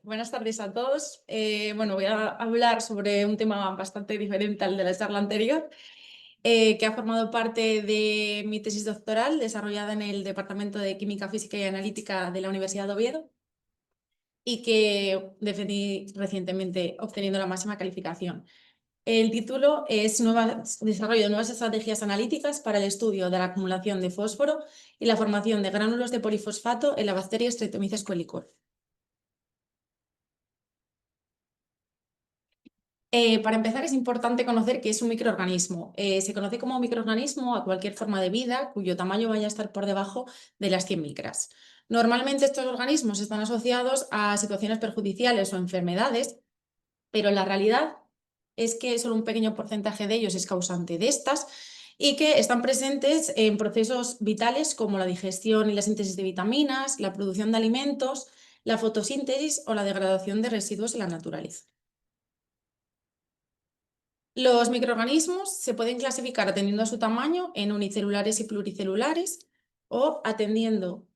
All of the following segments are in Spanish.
Buenas tardes a todos. Voy a hablar sobre un tema bastante diferente al de la charla anterior, que ha formado parte de mi tesis doctoral desarrollada en el Departamento de Química Física y Analítica de la Universidad de Oviedo y que defendí recientemente obteniendo la máxima calificación. El título es Desarrollo de nuevas estrategias analíticas para el estudio de la acumulación de fósforo y la formación de gránulos de polifosfato en la bacteria Streptomyces colicola. Para empezar, es importante conocer qué es un microorganismo. Se conoce como microorganismo a cualquier forma de vida cuyo tamaño vaya a estar por debajo de las 100 micras. Normalmente estos organismos están asociados a situaciones perjudiciales o enfermedades, pero la realidad es que solo un pequeño porcentaje de ellos es causante de estas y que están presentes en procesos vitales como la digestión y la síntesis de vitaminas, la producción de alimentos, la fotosíntesis o la degradación de residuos en la naturaleza. Los microorganismos se pueden clasificar atendiendo a su tamaño en unicelulares y pluricelulares o atendiendo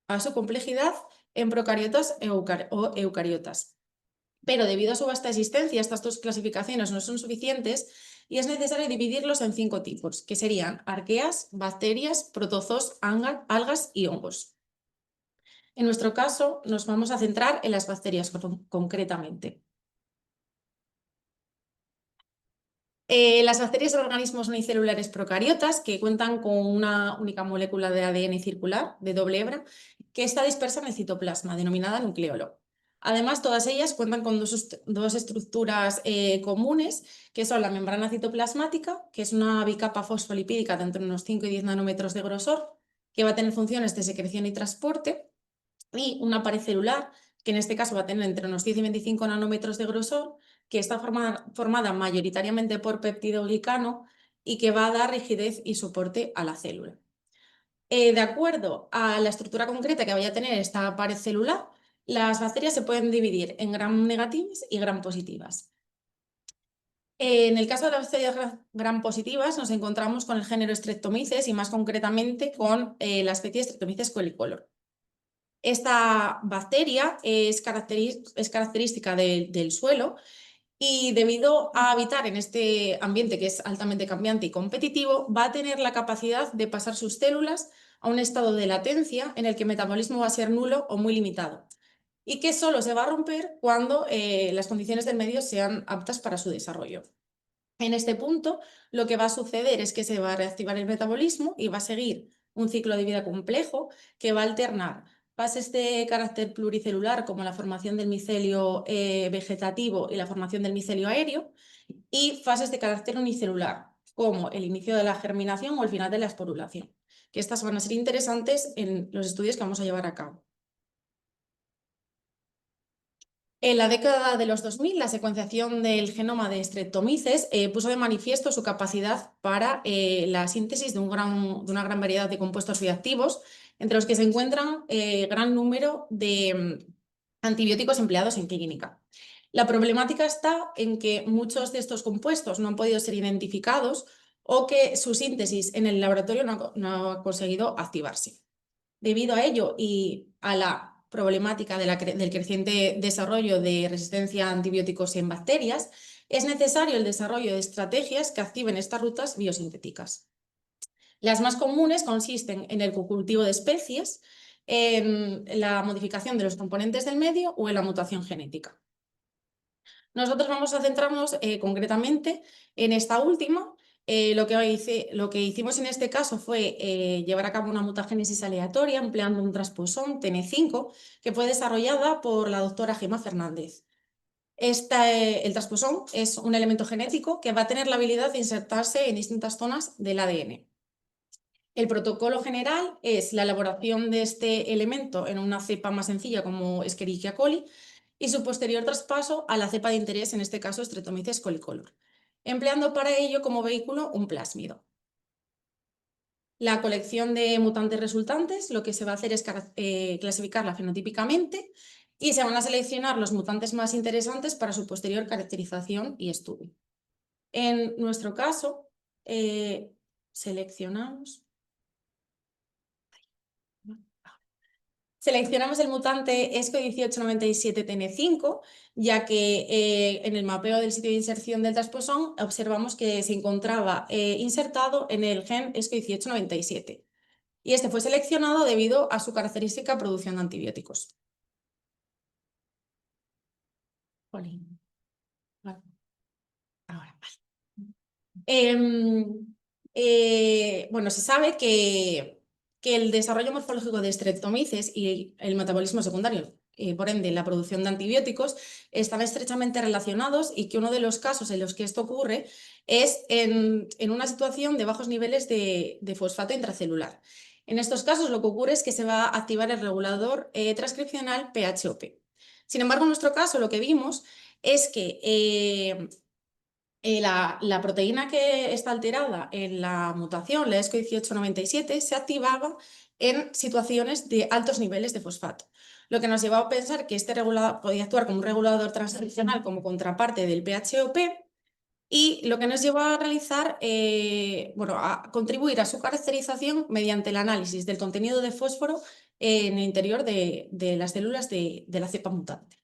a su complejidad en procariotas o eucariotas. Pero debido a su vasta existencia, estas dos clasificaciones no son suficientes y es necesario dividirlos en 5 tipos, que serían arqueas, bacterias, protozoos, algas y hongos. En nuestro caso, nos vamos a centrar en las bacterias concretamente. Las bacterias son organismos unicelulares procariotas que cuentan con una única molécula de ADN circular de doble hebra que está dispersa en el citoplasma, denominada nucleolo. Además, todas ellas cuentan con dos estructuras comunes, que son la membrana citoplasmática, que es una bicapa fosfolipídica de entre unos 5 y 10 nanómetros de grosor, que va a tener funciones de secreción y transporte, y una pared celular, que en este caso va a tener entre unos 10 y 25 nanómetros de grosor, que está formada mayoritariamente por peptidoglicano y que va a dar rigidez y soporte a la célula. De acuerdo a la estructura concreta que vaya a tener esta pared celular, las bacterias se pueden dividir en gram negativas y gram positivas. En el caso de las bacterias gram positivas nos encontramos con el género Streptomyces y más concretamente con la especie Streptomyces colicolor. Esta bacteria es característica del suelo y debido a habitar en este ambiente que es altamente cambiante y competitivo, va a tener la capacidad de pasar sus células a un estado de latencia en el que el metabolismo va a ser nulo o muy limitado y que solo se va a romper cuando las condiciones del medio sean aptas para su desarrollo. En este punto, lo que va a suceder es que se va a reactivar el metabolismo y va a seguir un ciclo de vida complejo que va a alternar fases de carácter pluricelular como la formación del micelio vegetativo y la formación del micelio aéreo y fases de carácter unicelular como el inicio de la germinación o el final de la esporulación, que estas van a ser interesantes en los estudios que vamos a llevar a cabo. En la década de los 2000, la secuenciación del genoma de Streptomyces puso de manifiesto su capacidad para la síntesis de una gran variedad de compuestos bioactivos, entre los que se encuentran gran número de antibióticos empleados en clínica. La problemática está en que muchos de estos compuestos no han podido ser identificados o que su síntesis en el laboratorio no ha conseguido activarse. Debido a ello y a la problemática del creciente desarrollo de resistencia a antibióticos en bacterias, es necesario el desarrollo de estrategias que activen estas rutas biosintéticas. Las más comunes consisten en el cocultivo de especies, en la modificación de los componentes del medio o en la mutación genética. Nosotros vamos a centrarnos concretamente en esta última. Lo que hicimos en este caso fue llevar a cabo una mutagénesis aleatoria empleando un transposón TN5 que fue desarrollada por la doctora Gemma Fernández. El transposón es un elemento genético que va a tener la habilidad de insertarse en distintas zonas del ADN. El protocolo general es la elaboración de este elemento en una cepa más sencilla como Escherichia coli y su posterior traspaso a la cepa de interés, en este caso Streptomyces colicolor, empleando para ello como vehículo un plásmido. La colección de mutantes resultantes lo que se va a hacer es clasificarla fenotípicamente y se van a seleccionar los mutantes más interesantes para su posterior caracterización y estudio. En nuestro caso, seleccionamos Seleccionamos el mutante ESCO1897TN5, ya que en el mapeo del sitio de inserción del transposón observamos que se encontraba insertado en el gen ESCO1897. Y este fue seleccionado debido a su característica producción de antibióticos. Jolín. Vale. Ahora, vale. Bueno, se sabe que el desarrollo morfológico de Streptomyces y el metabolismo secundario, por ende la producción de antibióticos, están estrechamente relacionados y que uno de los casos en los que esto ocurre es en una situación de bajos niveles de fosfato intracelular. En estos casos lo que ocurre es que se va a activar el regulador transcripcional PHOP. Sin embargo, en nuestro caso lo que vimos es que la proteína que está alterada en la mutación, la ESCO1897, se activaba en situaciones de altos niveles de fosfato, lo que nos llevó a pensar que este regulador podía actuar como un regulador transcripcional como contraparte del PHOP y lo que nos llevó a realizar, bueno, a contribuir a su caracterización mediante el análisis del contenido de fósforo en el interior de las células de la cepa mutante.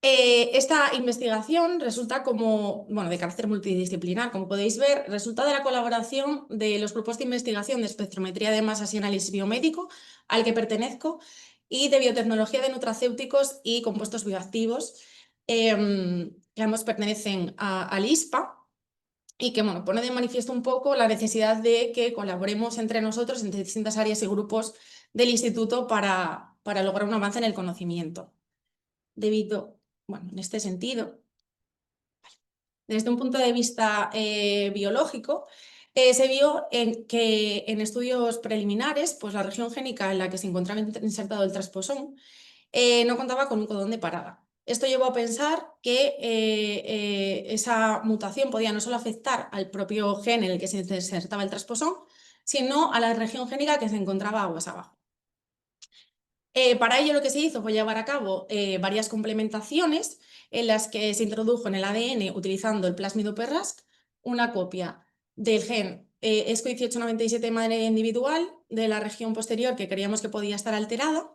Esta investigación resulta como, bueno, de carácter multidisciplinar, como podéis ver, resulta de la colaboración de los grupos de investigación de espectrometría de masas y análisis biomédico, al que pertenezco, y de biotecnología de nutracéuticos y compuestos bioactivos, que ambos pertenecen al ISPA, y que, bueno, pone de manifiesto un poco la necesidad de que colaboremos entre nosotros, entre distintas áreas y grupos del instituto para lograr un avance en el conocimiento. Debido, bueno, en este sentido, desde un punto de vista biológico, se vio que en estudios preliminares, pues la región génica en la que se encontraba insertado el transposón no contaba con un codón de parada. Esto llevó a pensar que esa mutación podía no solo afectar al propio gen en el que se insertaba el transposón, sino a la región génica que se encontraba aguas abajo. Para ello lo que se hizo fue llevar a cabo varias complementaciones en las que se introdujo en el ADN, utilizando el plásmido PRASC, una copia del gen ESCO1897 de manera individual, de la región posterior que creíamos que podía estar alterada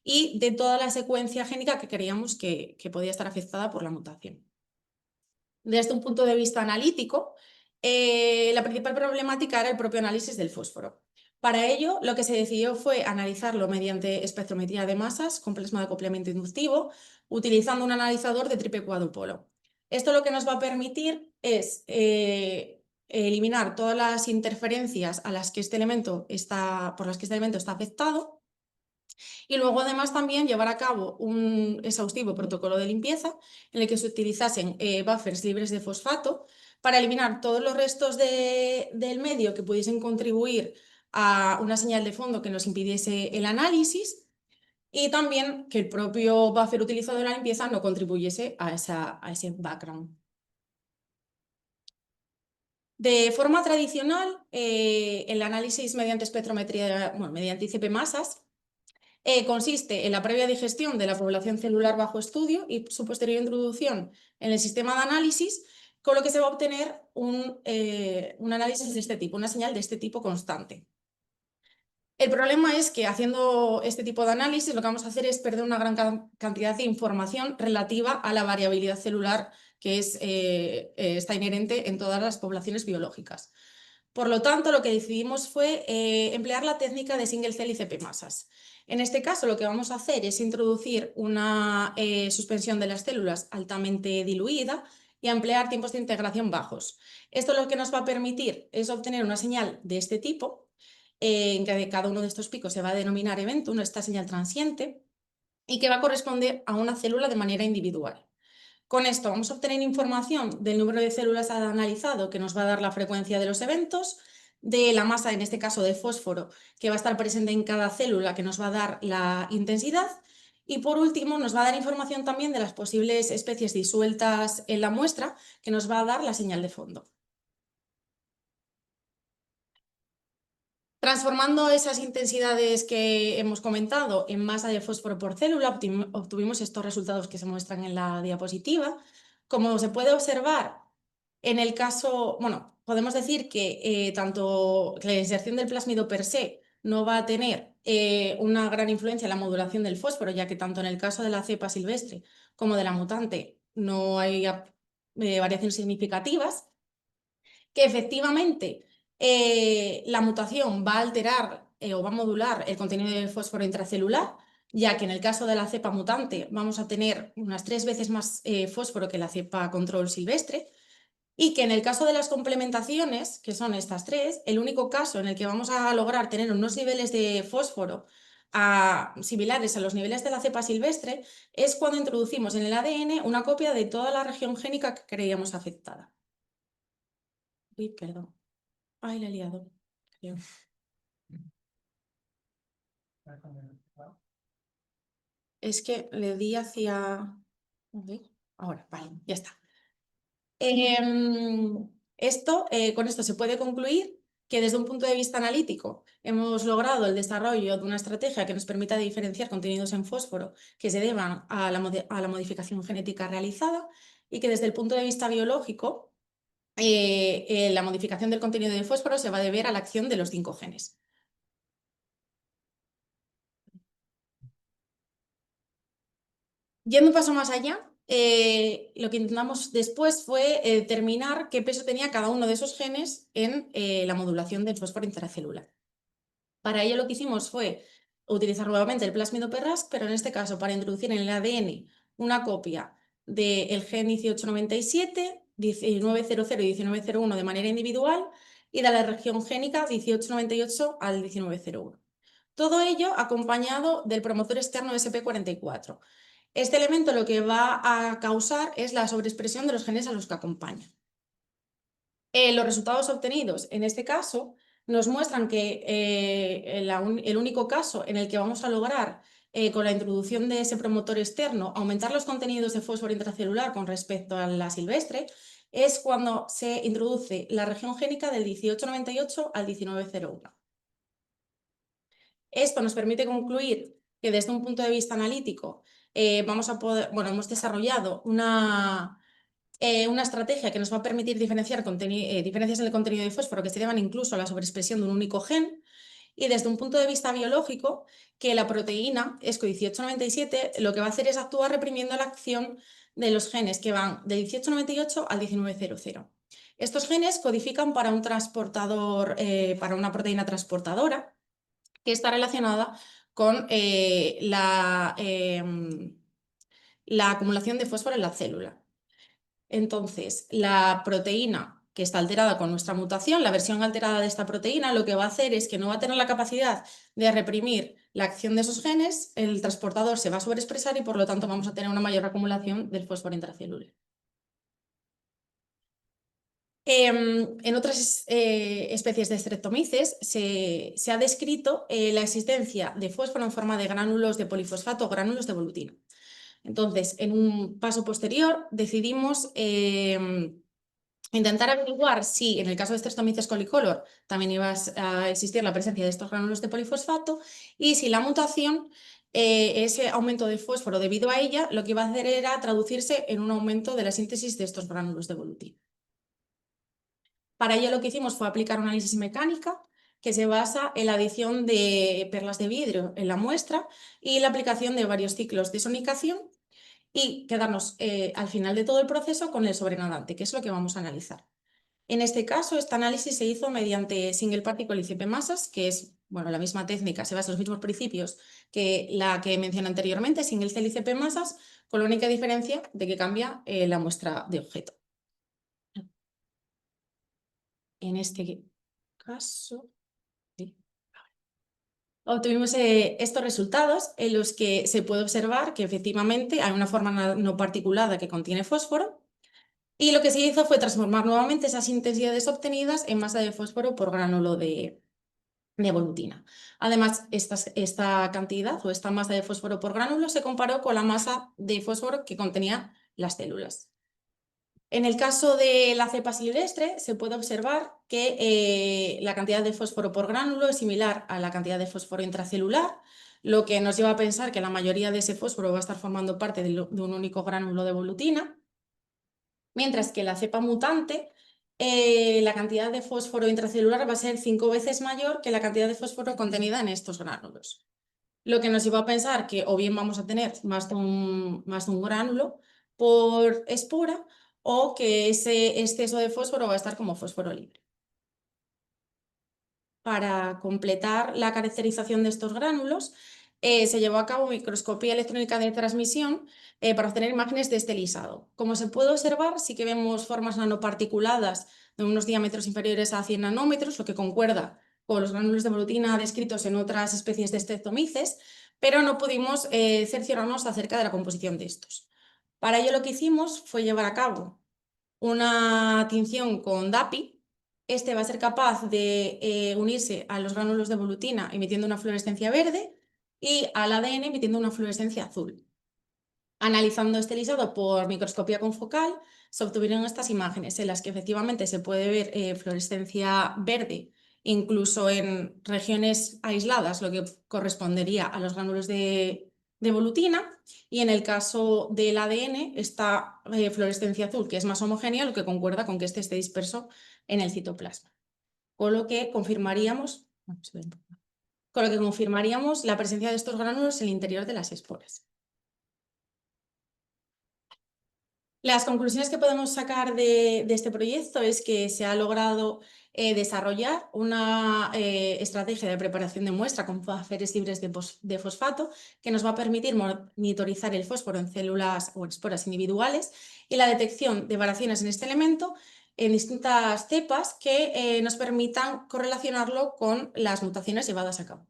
y de toda la secuencia génica que creíamos que podía estar afectada por la mutación. Desde un punto de vista analítico, la principal problemática era el propio análisis del fósforo. Para ello, lo que se decidió fue analizarlo mediante espectrometría de masas con plasma de acoplamiento inductivo, utilizando un analizador de triple cuadrupolo. Esto lo que nos va a permitir es eliminar todas las interferencias a las que por las que este elemento está afectado y luego además también llevar a cabo un exhaustivo protocolo de limpieza en el que se utilizasen buffers libres de fosfato para eliminar todos los restos del medio que pudiesen contribuir a una señal de fondo que nos impidiese el análisis y también que el propio buffer utilizado en la limpieza no contribuyese a ese background. De forma tradicional, el análisis mediante espectrometría, bueno, mediante ICP masas, consiste en la previa digestión de la población celular bajo estudio y su posterior introducción en el sistema de análisis, con lo que se va a obtener un análisis de este tipo, una señal de este tipo constante. El problema es que haciendo este tipo de análisis lo que vamos a hacer es perder una gran cantidad de información relativa a la variabilidad celular que está inherente en todas las poblaciones biológicas. Por lo tanto, lo que decidimos fue emplear la técnica de single cell ICP masas. En este caso, lo que vamos a hacer es introducir una suspensión de las células altamente diluida y emplear tiempos de integración bajos. Esto lo que nos va a permitir es obtener una señal de este tipo, en que cada uno de estos picos se va a denominar evento, esta señal transiente, y que va a corresponder a una célula de manera individual. Con esto vamos a obtener información del número de células analizado, que nos va a dar la frecuencia de los eventos, de la masa, en este caso de fósforo, que va a estar presente en cada célula, que nos va a dar la intensidad, y por último nos va a dar información también de las posibles especies disueltas en la muestra, que nos va a dar la señal de fondo. Transformando esas intensidades que hemos comentado en masa de fósforo por célula, obtuvimos estos resultados que se muestran en la diapositiva. Como se puede observar, en el caso, bueno, podemos decir que tanto la inserción del plásmido per se no va a tener una gran influencia en la modulación del fósforo, ya que tanto en el caso de la cepa silvestre como de la mutante no hay variaciones significativas, que efectivamente la mutación va a alterar o va a modular el contenido de fósforo intracelular, ya que en el caso de la cepa mutante vamos a tener unas 3 veces más fósforo que la cepa control silvestre, y que en el caso de las complementaciones, que son estas tres, el único caso en el que vamos a lograr tener unos niveles de fósforo similares a los niveles de la cepa silvestre es cuando introducimos en el ADN una copia de toda la región génica que creíamos afectada. Uy, perdón. Ay, la he liado, creo. Es que le di hacia... A ver, ahora, vale, ya está. Con esto se puede concluir que desde un punto de vista analítico hemos logrado el desarrollo de una estrategia que nos permita diferenciar contenidos en fósforo que se deban a la modificación genética realizada, y que desde el punto de vista biológico la modificación del contenido de fósforo se va a deber a la acción de los 5 genes. Yendo un paso más allá, lo que intentamos después fue determinar qué peso tenía cada uno de esos genes en la modulación del fósforo intracelular. Para ello lo que hicimos fue utilizar nuevamente el plásmido Perras, pero en este caso para introducir en el ADN una copia del gen 1897, 1900 y 1901 de manera individual, y de la región génica 1898 al 1901. Todo ello acompañado del promotor externo SP44. Este elemento lo que va a causar es la sobreexpresión de los genes a los que acompaña. Los resultados obtenidos en este caso nos muestran que el único caso en el que vamos a lograr, con la introducción de ese promotor externo, aumentar los contenidos de fósforo intracelular con respecto a la silvestre es cuando se introduce la región génica del 1898 al 1901. Esto nos permite concluir que desde un punto de vista analítico hemos desarrollado una estrategia que nos va a permitir diferenciar diferencias en el contenido de fósforo que se deban incluso a la sobreexpresión de un único gen, y desde un punto de vista biológico, que la proteína ESCO 1897 lo que va a hacer es actuar reprimiendo la acción de los genes que van de 1898 al 1900. Estos genes codifican para un transportador, para una proteína transportadora, que está relacionada con la acumulación de fósforo en la célula. Entonces, la proteína que está alterada con nuestra mutación, la versión alterada de esta proteína, lo que va a hacer es que no va a tener la capacidad de reprimir la acción de esos genes, el transportador se va a sobreexpresar y por lo tanto vamos a tener una mayor acumulación del fósforo intracelular. En otras especies de Streptomyces se ha descrito la existencia de fósforo en forma de gránulos de polifosfato o gránulos de volutina. Entonces, en un paso posterior, decidimos intentar averiguar si en el caso de Streptomyces colicolor también iba a existir la presencia de estos gránulos de polifosfato, y si la mutación, ese aumento de fósforo debido a ella, lo que iba a hacer era traducirse en un aumento de la síntesis de estos gránulos de volutina. Para ello lo que hicimos fue aplicar una análisis mecánica que se basa en la adición de perlas de vidrio en la muestra y la aplicación de varios ciclos de sonicación, y quedarnos al final de todo el proceso con el sobrenadante, que es lo que vamos a analizar. En este caso, este análisis se hizo mediante Single Particle ICP masas, que es la misma técnica, se basa en los mismos principios que la que mencioné anteriormente, Single Cell ICP masas, con la única diferencia de que cambia la muestra de objeto. En este caso, sí, obtuvimos estos resultados en los que se puede observar que efectivamente hay una forma no particulada que contiene fósforo, y lo que se hizo fue transformar nuevamente esas intensidades obtenidas en masa de fósforo por gránulo de volutina. Además, esta cantidad o esta masa de fósforo por gránulo se comparó con la masa de fósforo que contenía las células. En el caso de la cepa silvestre, se puede observar que la cantidad de fósforo por gránulo es similar a la cantidad de fósforo intracelular, lo que nos lleva a pensar que la mayoría de ese fósforo va a estar formando parte de un único gránulo de volutina, mientras que la cepa mutante la cantidad de fósforo intracelular va a ser 5 veces mayor que la cantidad de fósforo contenida en estos gránulos. Lo que nos lleva a pensar que o bien vamos a tener más de un gránulo por espora o que ese exceso de fósforo va a estar como fósforo libre. Para completar la caracterización de estos gránulos, se llevó a cabo microscopía electrónica de transmisión para obtener imágenes de este lisado. Como se puede observar, sí que vemos formas nanoparticuladas de unos diámetros inferiores a 100 nanómetros, lo que concuerda con los gránulos de volutina descritos en otras especies de Streptomyces, pero no pudimos cerciorarnos acerca de la composición de estos. Para ello lo que hicimos fue llevar a cabo una tinción con DAPI. Este va a ser capaz de unirse a los gránulos de volutina emitiendo una fluorescencia verde y al ADN emitiendo una fluorescencia azul. Analizando este lisado por microscopía confocal, se obtuvieron estas imágenes en las que efectivamente se puede ver fluorescencia verde, incluso en regiones aisladas, lo que correspondería a los gránulos de volutina, y en el caso del ADN, esta fluorescencia azul, que es más homogénea, lo que concuerda con que este esté disperso en el citoplasma. Con lo que confirmaríamos la presencia de estos gránulos en el interior de las esporas. Las conclusiones que podemos sacar de este proyecto es que se ha logrado desarrollar una estrategia de preparación de muestra con waferes libres de fosfato que nos va a permitir monitorizar el fósforo en células o en esporas individuales y la detección de variaciones en este elemento en distintas cepas que nos permitan correlacionarlo con las mutaciones llevadas a cabo.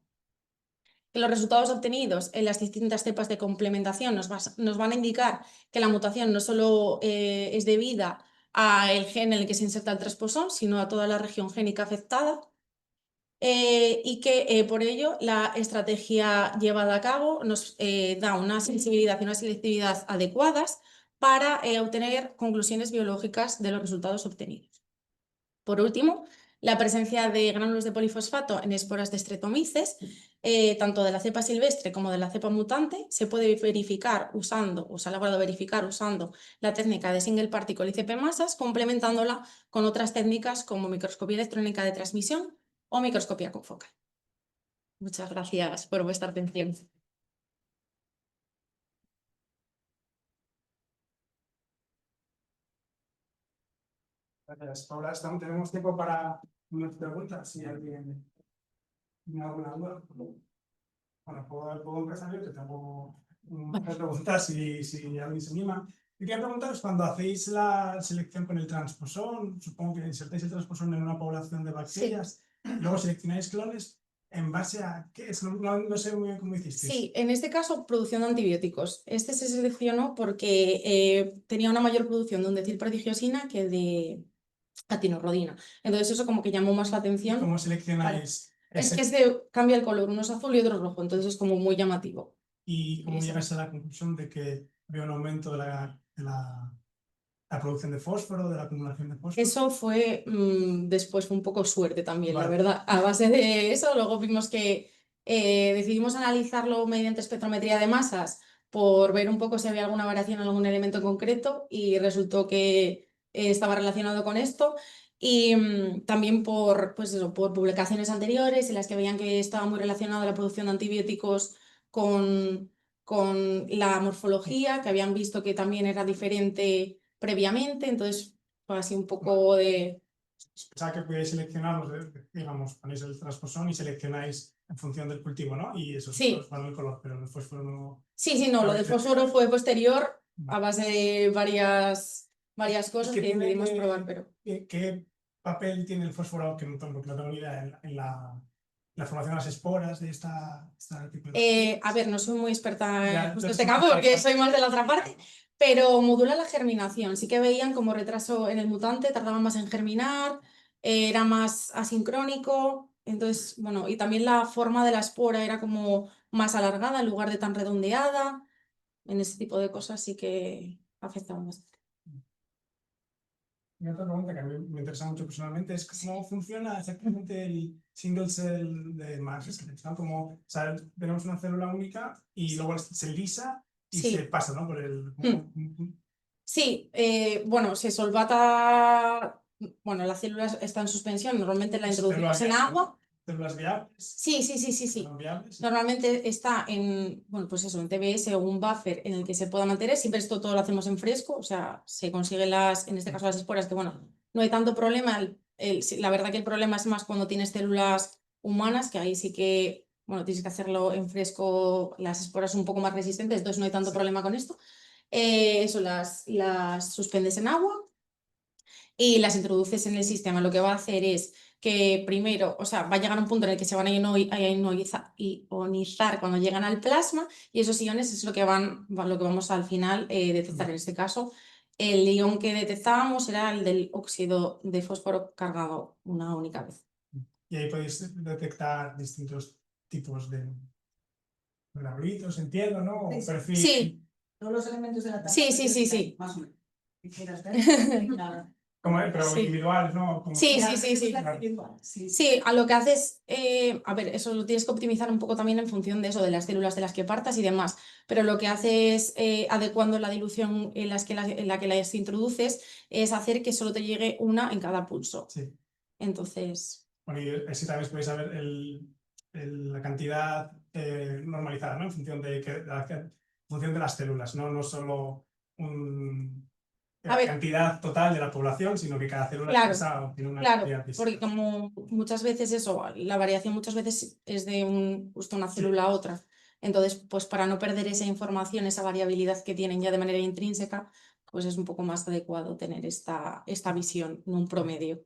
Los resultados obtenidos en las distintas cepas de complementación nos van a indicar que la mutación no solo es debida al gen en el que se inserta el transposón, sino a toda la región génica afectada, y que por ello la estrategia llevada a cabo nos da una sensibilidad y una selectividad adecuadas para obtener conclusiones biológicas de los resultados obtenidos. Por último, la presencia de gránulos de polifosfato en esporas de Streptomyces, tanto de la cepa silvestre como de la cepa mutante, se puede verificar usando, o se ha logrado verificar usando la técnica de single particle ICP masas, complementándola con otras técnicas como microscopía electrónica de transmisión o microscopía confocal. Muchas gracias por vuestra atención. Gracias. Ahora tenemos tiempo para unas preguntas, si alguien tiene alguna duda. Bueno, puedo empezar yo, que tengo muchas preguntas, si alguien se anima. Y quería preguntaros, cuando hacéis la selección con el transposón, supongo que insertáis el transposón en una población de bacterias, luego seleccionáis clones, ¿en base a qué es? No sé muy bien cómo hicisteis. Sí, en este caso, producción de antibióticos. Este se seleccionó porque tenía una mayor producción de un detilprodigiosina que de atinorrodina. Entonces eso como que llamó más la atención. ¿Cómo seleccionáis? Es que cambia el color, uno es azul y otro es rojo, entonces es como muy llamativo. ¿Y cómo llegas a la conclusión de que había un aumento de la producción de fósforo, de la acumulación de fósforo? Eso fue después, fue un poco suerte también, Vale. la verdad. A base de eso, luego vimos que decidimos analizarlo mediante espectrometría de masas por ver un poco si había alguna variación en algún elemento concreto y resultó que estaba relacionado con esto. Y también pues eso, por publicaciones anteriores en las que veían que estaba muy relacionada la producción de antibióticos con la morfología, que habían visto que también era diferente previamente, entonces fue así un poco de... Pensaba que podíais seleccionarlos, digamos, ponéis el transposón y seleccionáis en función del cultivo, ¿no? Y eso Sí. van el color, pero el fósforo no... Sí, no, lo del fósforo fue posterior a base de varias cosas que decidimos probar, pero... ¿Qué papel tiene el fósforo, que no tengo ni idea, en la formación de las esporas de esta tipo de... A ver, no soy muy experta en justo este campo porque soy más de la otra parte, pero modula la germinación. Sí que veían como retraso en el mutante, tardaba más en germinar, era más asincrónico, entonces, bueno, y también la forma de la espora era como más alargada en lugar de tan redondeada. En ese tipo de cosas sí que afectaban bastante. Y otra pregunta que a mí me interesa mucho personalmente es cómo funciona exactamente el single cell de Mars, ¿no? Como, o sea, tenemos una célula única y luego se lisa y se pasa, ¿no? Por el... Sí, bueno, se solvata bueno, la célula está en suspensión, normalmente la Células introducimos en viables, agua. Células viables, Sí. no viables. Normalmente está en, bueno, pues eso, en TBS o un buffer en el que se pueda mantener. Siempre esto todo lo hacemos en fresco, o sea, se consiguen en este caso las esporas, que bueno, no hay tanto problema. La verdad que el problema es más cuando tienes células humanas, que ahí sí que, bueno, tienes que hacerlo en fresco, las esporas son un poco más resistentes, entonces no hay tanto problema con esto. Eso, las suspendes en agua y las introduces en el sistema. Lo que va a hacer es que primero, o sea, va a llegar un punto en el que se van a ionizar cuando llegan al plasma y esos iones es lo que lo que vamos al final detectar. En este caso, el ion que detectábamos era el del óxido de fósforo cargado una única vez. Y ahí podéis detectar distintos tipos de metabolitos, entiendo, ¿no? O perfil. Sí, Todos los elementos de la tabla. Sí. Más o menos. Quisieras ver, nada. Pero Sí. individuales, ¿no? Como- Sí. Sí. Sí, a lo que haces, a ver, eso lo tienes que optimizar un poco también en función de eso, de las células de las que partas y demás, pero lo que haces adecuando la dilución en la que las introduces es hacer que solo te llegue una en cada pulso. Sí. Entonces, Bueno, y así también podéis saber la cantidad normalizada, ¿no? En función en función de las células, ¿no? No solo A la ver. cantidad total de la población, sino que cada célula Claro, expresa tiene una claro, cantidad porque distinta. como muchas veces eso, la variación muchas veces es de justo una célula a otra. Entonces, pues para no perder esa información, esa variabilidad que tienen ya de manera intrínseca, pues es un poco más adecuado tener esta visión, no un promedio.